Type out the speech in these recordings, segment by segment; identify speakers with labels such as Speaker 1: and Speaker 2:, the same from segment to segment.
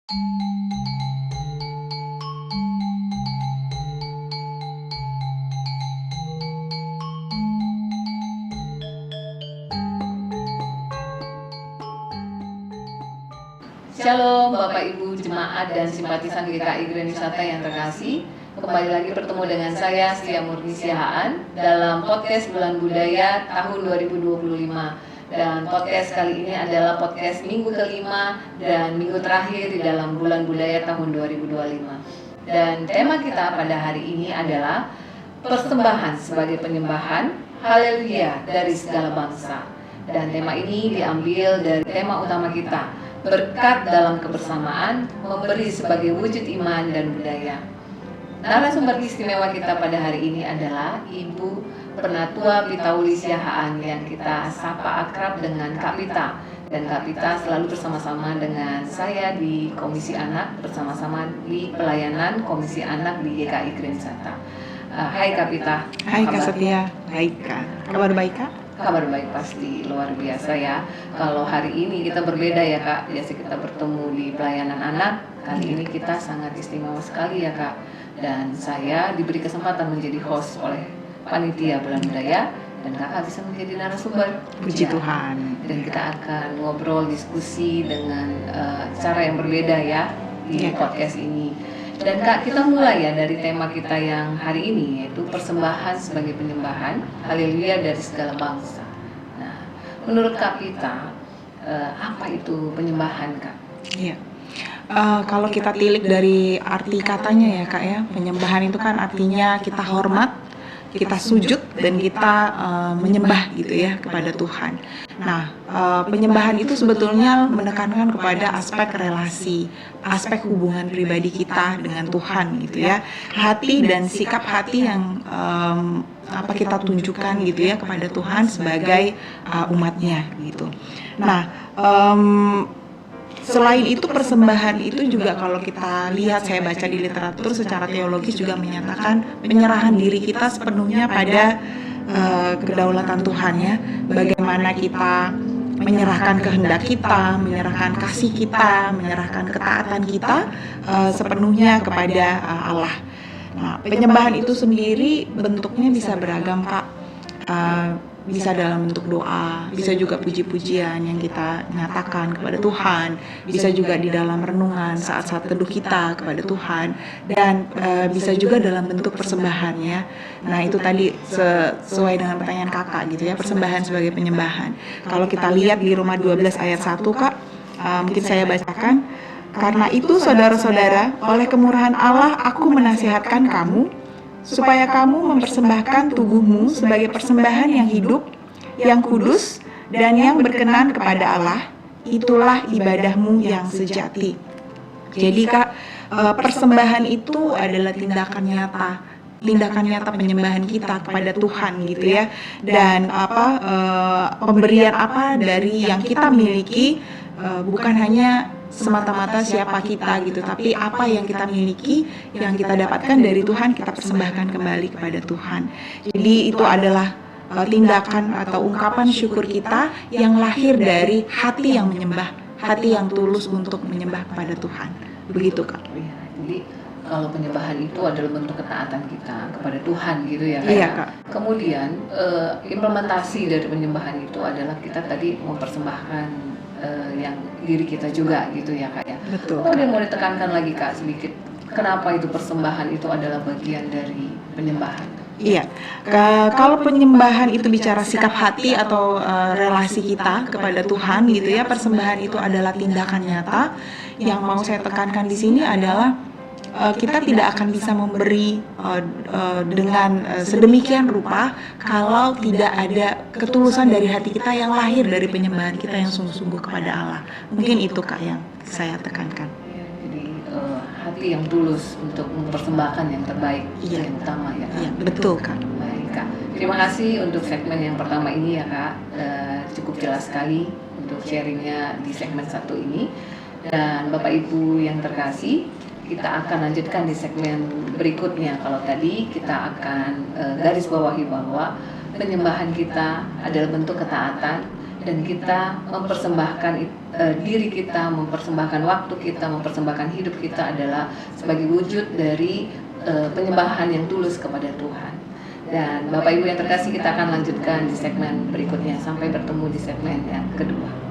Speaker 1: Shalom Bapak Ibu Jemaat dan simpatisan GKI Grand Wisata yang terkasih. Kembali lagi bertemu dengan saya Setia Murni Siahaan dalam podcast Bulan Budaya tahun 2025. Dan podcast kali ini adalah podcast minggu kelima dan minggu terakhir di dalam Bulan Budaya tahun 2025. Dan tema kita pada hari ini adalah persembahan sebagai penyembahan, haleluya dari segala bangsa. Dan tema ini diambil dari tema utama kita, berkat dalam kebersamaan, memberi sebagai wujud iman dan budaya. Narasumber istimewa kita pada hari ini adalah Ibu Penatua Pitauli Siahaan yang kita sapa akrab dengan Kak Pita. Dan Kak Pita selalu bersama-sama dengan saya di Komisi Anak, bersama-sama di pelayanan Komisi Anak di GKI Grand Wisata. Hai Kak Pita.
Speaker 2: Hai Kak Setia, baik Kak. Kabar baik Kak?
Speaker 1: Kabar baik pasti, luar biasa ya. Kalau hari ini kita berbeda ya Kak, biasa kita bertemu di pelayanan anak. Kali ini kita sangat istimewa sekali ya Kak. Dan saya diberi kesempatan menjadi host oleh Panitia Bulan Budaya, dan Kakak bisa menjadi narasumber.
Speaker 2: Puji
Speaker 1: Ya.
Speaker 2: Tuhan.
Speaker 1: Dan kita akan ngobrol, diskusi dengan cara yang berbeda ya di
Speaker 2: Ya, Kak.
Speaker 1: podcast ini. Dan Kak, kita mulai ya dari tema kita yang hari ini, yaitu persembahan sebagai penyembahan, haleluya dari segala bangsa. Nah, menurut Kak Pita, apa itu penyembahan Kak?
Speaker 2: Iya. Kalau kita tilik dari arti katanya ya Kak ya, penyembahan itu kan artinya kita hormat, kita sujud, dan kita menyembah gitu ya kepada Tuhan. Nah, penyembahan itu sebetulnya menekankan kepada aspek relasi, aspek hubungan pribadi kita dengan Tuhan gitu ya. Hati dan sikap hati yang apa kita tunjukkan gitu ya kepada Tuhan sebagai umatnya gitu. Nah, selain itu persembahan itu juga kalau kita lihat, saya baca di literatur secara teologis juga menyatakan penyerahan diri kita sepenuhnya pada kedaulatan Tuhan ya. Bagaimana kita menyerahkan kehendak kita, menyerahkan kasih kita, menyerahkan ketaatan kita sepenuhnya kepada Allah. Nah, penyembahan itu sendiri bentuknya bisa beragam Kak. Bisa dalam bentuk doa, bisa juga puji-pujian yang kita nyatakan kepada Tuhan, bisa juga di dalam renungan saat-saat teduh kita kepada Tuhan, dan bisa juga dalam bentuk persembahan ya. Nah itu tadi sesuai dengan pertanyaan kakak gitu ya, persembahan sebagai penyembahan. Kalau kita lihat di Roma 12 ayat 1 Kak, mungkin saya bacakan. Karena itu saudara-saudara, oleh kemurahan Allah aku menasihatkan kamu supaya kamu mempersembahkan tubuhmu sebagai persembahan yang hidup, yang kudus, dan yang berkenan kepada Allah. Itulah ibadahmu yang sejati. Jadi Kak, persembahan itu adalah tindakan nyata penyembahan kita kepada Tuhan gitu ya. Dan pemberian apa dari yang kita miliki, bukan hanya semata-mata siapa kita gitu, tapi apa yang kita miliki, yang kita dapatkan dari Tuhan, kita persembahkan kembali kepada Tuhan. Jadi itu adalah tindakan atau ungkapan syukur kita yang lahir dari hati yang menyembah, hati yang tulus untuk menyembah kepada Tuhan. Begitu Kak.
Speaker 1: Jadi kalau penyembahan itu adalah bentuk ketaatan kita kepada Tuhan gitu ya Kak.
Speaker 2: Iya Kak.
Speaker 1: Kemudian implementasi dari penyembahan itu adalah kita tadi mempersembahkan yang diri kita juga gitu ya Kak ya.
Speaker 2: Betul.
Speaker 1: Kemudian mau ditekankan lagi Kak sedikit, kenapa itu persembahan itu adalah bagian dari penyembahan?
Speaker 2: Iya, kalau penyembahan itu bicara sikap hati atau relasi kita kepada Tuhan gitu ya, persembahan itu adalah tindakan nyata. Yang mau saya tekankan di sini adalah kita tidak akan bisa memberi dengan sedemikian rupa kalau tidak ada ketulusan dari hati kita yang lahir dari penyembahan kita yang sungguh-sungguh kepada Allah. Mungkin itu Kak yang saya tekankan.
Speaker 1: Jadi hati yang tulus untuk mempersembahkan yang terbaik,
Speaker 2: Iya.
Speaker 1: yang utama ya Kak.
Speaker 2: Iya, betul Kak.
Speaker 1: Baik Kak, terima kasih untuk segmen yang pertama ini ya Kak. Cukup jelas sekali untuk sharingnya di segmen 1 ini. Dan Bapak Ibu yang terkasih, kita akan lanjutkan di segmen berikutnya. Kalau tadi kita akan garis bawahi bahwa penyembahan kita adalah bentuk ketaatan dan kita mempersembahkan diri kita, mempersembahkan waktu kita, mempersembahkan hidup kita adalah sebagai wujud dari penyembahan yang tulus kepada Tuhan. Dan Bapak Ibu yang terkasih, kita akan lanjutkan di segmen berikutnya. Sampai bertemu di segmen yang kedua.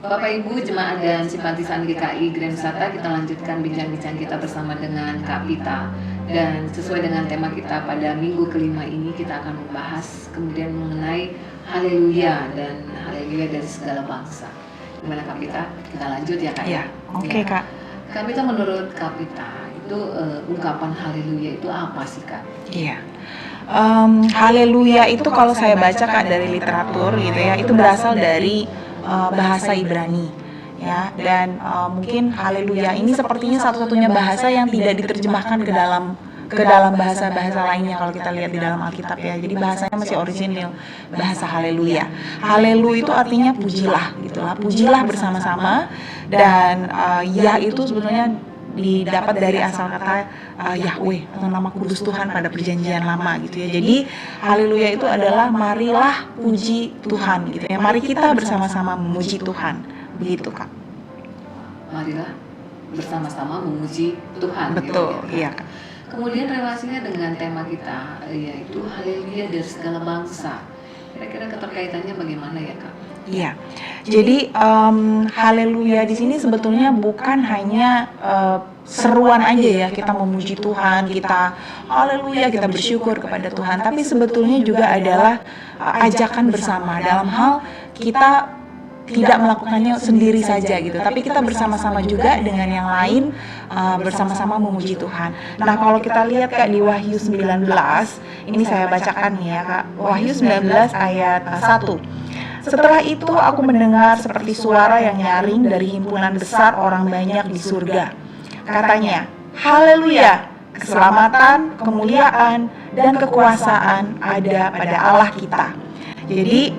Speaker 1: Bapak Ibu jemaat dan simpatisan GKI Grand Wisata, kita lanjutkan bincang-bincang kita bersama dengan Kak Pita. Dan sesuai dengan tema kita pada minggu kelima ini, kita akan membahas kemudian mengenai haleluya dan haleluya dari segala bangsa. Gimana Kak Pita? Kita lanjut ya Kak?
Speaker 2: Ya, oke Kak.
Speaker 1: Kak Pita, menurut Kak Pita itu ungkapan haleluya itu apa sih Kak?
Speaker 2: Iya. Haleluya itu kalau saya baca Kak dari literatur gitu ya, itu berasal dari bahasa Ibrani ya, dan mungkin haleluya ini sepertinya satu-satunya bahasa yang tidak diterjemahkan ke dalam bahasa-bahasa lainnya kalau kita lihat di dalam Alkitab ya. Jadi bahasanya masih orisinil, bahasa haleluya. Haleluya itu artinya pujilah gitulah, pujilah bersama-sama, dan ya itu sebenarnya didapat dari asal kata Yahweh atau nama kudus Tuhan pada perjanjian lama gitu ya. Jadi haleluya itu adalah marilah puji Tuhan gitu ya. Mari kita bersama-sama memuji Tuhan. Begitu Kak.
Speaker 1: Marilah bersama-sama memuji Tuhan.
Speaker 2: Betul,
Speaker 1: gitu, ya.
Speaker 2: Iya Kak.
Speaker 1: Kemudian relasinya dengan tema kita yaitu haleluya dari segala bangsa. Kira-kira keterkaitannya bagaimana ya Kak?
Speaker 2: Iya. Jadi haleluya di sini sebetulnya bukan hanya seruan aja ya, kita memuji Tuhan, kita haleluya, kita bersyukur kepada Tuhan, tapi sebetulnya juga adalah ajakan bersama dalam hal kita tidak melakukannya sendiri saja gitu, tapi kita bersama-sama juga dengan yang lain, bersama-sama memuji Tuhan. Nah, kalau kita lihat Kak di Wahyu 19, ini saya bacakan ya Kak, Wahyu 19 ayat 1. Setelah itu aku mendengar seperti suara yang nyaring dari himpunan besar orang banyak di surga. Katanya, haleluya, keselamatan, kemuliaan, dan kekuasaan ada pada Allah kita. Jadi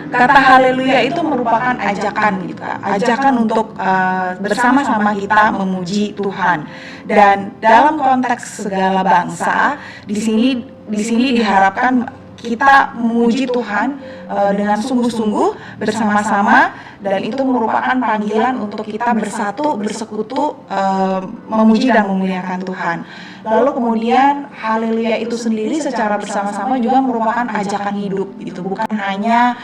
Speaker 2: kata haleluya itu merupakan ajakan gitu, ajakan untuk bersama-sama kita memuji Tuhan. Dan dalam konteks segala bangsa, di sini diharapkan kita memuji Tuhan dengan sungguh-sungguh bersama-sama, dan itu merupakan panggilan untuk kita bersatu, bersekutu, memuji dan memuliakan Tuhan. Lalu kemudian haleluya itu sendiri secara bersama-sama juga merupakan ajakan hidup gitu, bukan hanya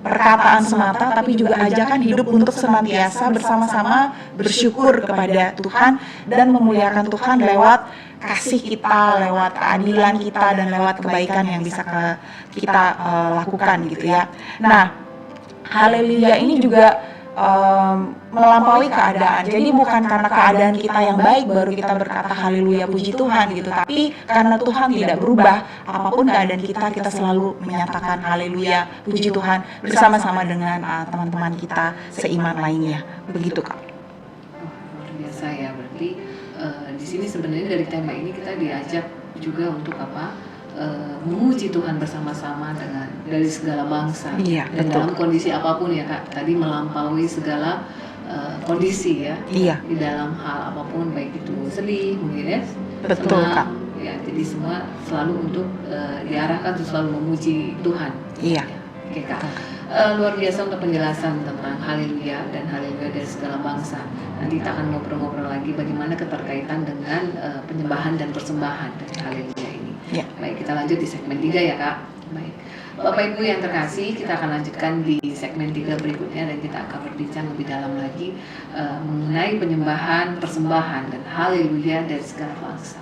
Speaker 2: perkataan semata, tapi juga ajakan hidup untuk senantiasa bersama-sama bersyukur kepada Tuhan dan memuliakan Tuhan lewat kasih kita, lewat keadilan kita, dan lewat kebaikan yang bisa kita lakukan gitu ya. Nah, haleluya ini juga melampaui keadaan. Jadi bukan karena keadaan kita yang baik baru kita berkata haleluya puji Tuhan gitu, tapi karena Tuhan tidak berubah, apapun keadaan kita selalu menyatakan haleluya puji Tuhan bersama-sama dengan teman-teman kita seiman lainnya. Begitu Kak.
Speaker 1: Luar biasa ya, berarti di sini sebenarnya dari tema ini kita diajak juga untuk apa? Memuji Tuhan bersama-sama dari segala bangsa,
Speaker 2: iya,
Speaker 1: dan
Speaker 2: betul.
Speaker 1: dalam kondisi apapun ya Kak, tadi melampaui segala kondisi ya,
Speaker 2: iya,
Speaker 1: di dalam hal apapun, baik itu sedih mungkin ya,
Speaker 2: betul
Speaker 1: senang,
Speaker 2: Kak.
Speaker 1: Ya, jadi semua selalu untuk diarahkan untuk selalu memuji Tuhan.
Speaker 2: Iya.
Speaker 1: Ya. Oke Kak, luar biasa untuk penjelasan tentang haleluya dan haleluya dari segala bangsa. Nanti kita akan ngobrol-ngobrol lagi bagaimana keterkaitan dengan penyembahan dan persembahan dari haleluya ini.
Speaker 2: Ya.
Speaker 1: Baik, kita lanjut di segmen 3 ya Kak. Baik, Bapak Ibu yang terkasih, kita akan lanjutkan di segmen 3 berikutnya, dan kita akan berbincang lebih dalam lagi mengenai penyembahan, persembahan, dan haleluya dari segala bangsa.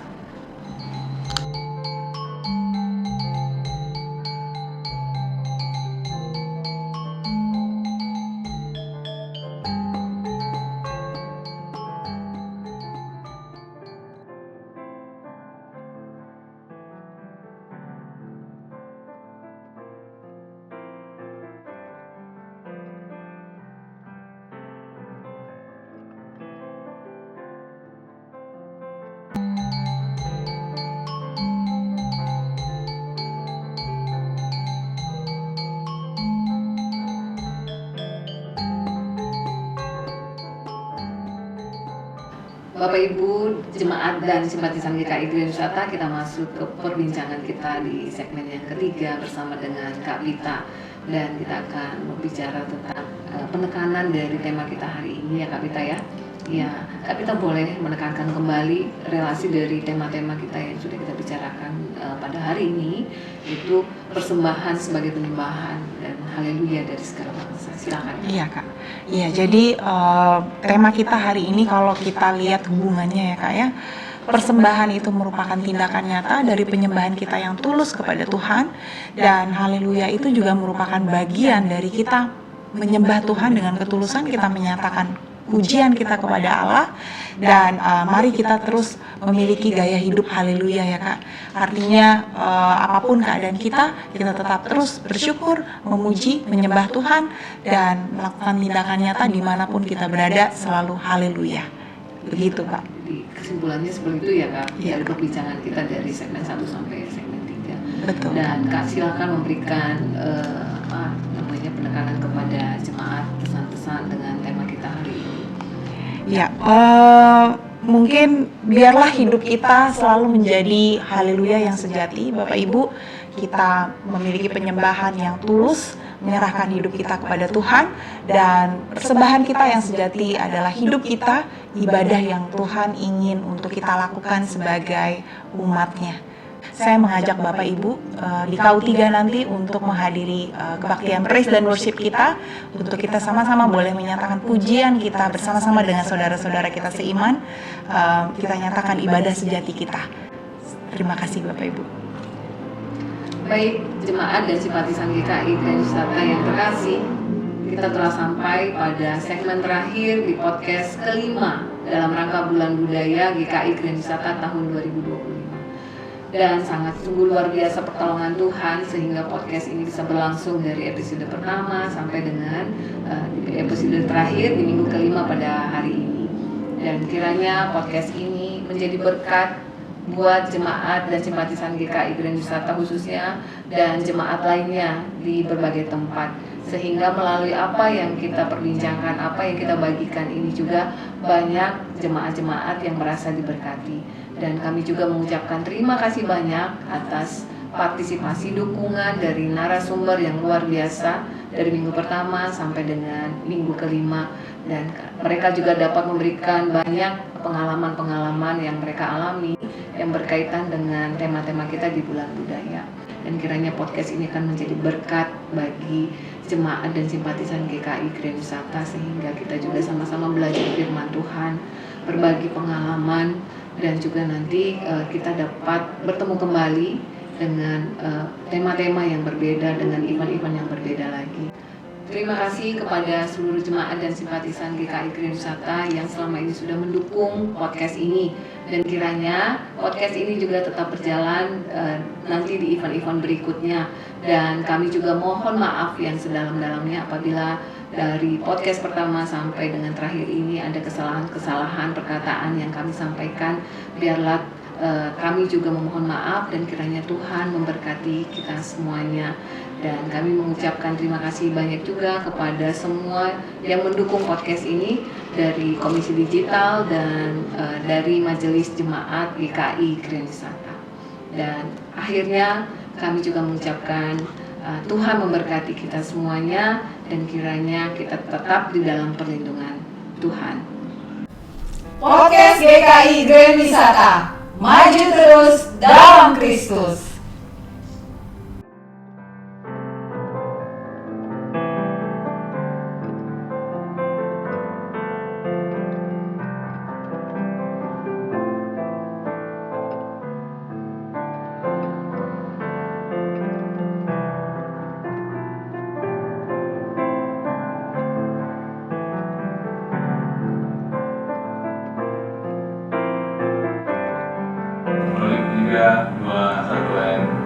Speaker 1: Bapak Ibu jemaat dan simpatisan GKI Grand Wisata, kita masuk ke perbincangan kita di segmen yang ketiga bersama dengan Kak Vita, dan kita akan berbicara tentang penekanan dari tema kita hari ini ya Kak Vita ya. Ya, Kak Vita boleh menekankan kembali relasi dari tema-tema kita yang sudah kita bicarakan pada hari ini, yaitu persembahan sebagai penyembahan dan haleluya dari segala bangsa. Silakan.
Speaker 2: Iya Kak. Iya, jadi tema kita hari ini kalau kita lihat hubungannya ya Kak ya, persembahan itu merupakan tindakan nyata dari penyembahan kita yang tulus kepada Tuhan, dan haleluya itu juga merupakan bagian dari kita menyembah Tuhan dengan ketulusan, kita menyatakan pujian kita kepada Allah, dan mari kita terus memiliki gaya hidup haleluya ya Kak. Artinya apapun keadaan kita tetap terus bersyukur, memuji, menyembah Tuhan, dan melakukan tindakan nyata dimanapun kita berada, selalu haleluya. Begitu Kak.
Speaker 1: Jadi kesimpulannya seperti itu ya Kak,
Speaker 2: Iya.
Speaker 1: dari perbincangan kita dari segmen 1 sampai segmen 3.
Speaker 2: Betul.
Speaker 1: Dan Kak silakan memberikan penekanan kepada jemaat, pesan-pesan dengan tema kita hari ini.
Speaker 2: Ya, mungkin biarlah hidup kita selalu menjadi haleluya yang sejati, Bapak Ibu. Kita memiliki penyembahan yang tulus, menyerahkan hidup kita kepada Tuhan, dan persembahan kita yang sejati adalah hidup kita, ibadah yang Tuhan ingin untuk kita lakukan sebagai umat-Nya. Saya mengajak Bapak Ibu di KU3 nanti untuk menghadiri kebaktian praise dan worship kita, untuk kita sama-sama boleh menyatakan pujian kita bersama-sama dengan saudara-saudara kita seiman. Kita nyatakan ibadah sejati kita. Terima kasih Bapak Ibu.
Speaker 1: Baik, jemaat dan simpatisan GKI Grand Wisata yang terkasih, kita telah sampai pada segmen terakhir di podcast kelima dalam rangka Bulan Budaya GKI Grand Wisata tahun 2025. Dan sangat sungguh luar biasa pertolongan Tuhan sehingga podcast ini bisa berlangsung dari episode pertama sampai dengan episode terakhir di minggu kelima pada hari ini. Dan kiranya podcast ini menjadi berkat buat jemaat dan simpatisan GKI Grand Wisata khususnya, dan jemaat lainnya di berbagai tempat, sehingga melalui apa yang kita perbincangkan, apa yang kita bagikan ini juga banyak jemaat-jemaat yang merasa diberkati. Dan kami juga mengucapkan terima kasih banyak atas partisipasi dukungan dari narasumber yang luar biasa dari minggu pertama sampai dengan minggu kelima, dan mereka juga dapat memberikan banyak pengalaman-pengalaman yang mereka alami yang berkaitan dengan tema-tema kita di Bulan Budaya. Dan kiranya podcast ini akan menjadi berkat bagi jemaat dan simpatisan GKI Grand Wisata, sehingga kita juga sama-sama belajar firman Tuhan, berbagi pengalaman, dan juga nanti kita dapat bertemu kembali dengan tema-tema yang berbeda, dengan event-event yang berbeda lagi. Terima kasih kepada seluruh jemaat dan simpatisan GKI Grand Wisata yang selama ini sudah mendukung podcast ini, dan kiranya podcast ini juga tetap berjalan nanti di event-event berikutnya. Dan kami juga mohon maaf yang sedalam-dalamnya apabila dari podcast pertama sampai dengan terakhir ini ada kesalahan-kesalahan perkataan yang kami sampaikan. Biarlah kami juga memohon maaf, dan kiranya Tuhan memberkati kita semuanya. Dan kami mengucapkan terima kasih banyak juga kepada semua yang mendukung podcast ini, dari Komisi Digital dan dari Majelis Jemaat GKI Grand Wisata. Dan akhirnya kami juga mengucapkan Tuhan memberkati kita semuanya, dan kiranya kita tetap di dalam perlindungan Tuhan.
Speaker 3: Podcast GKI Grand Wisata, maju terus dalam Kristus.
Speaker 4: Rolling 3, 2, 1,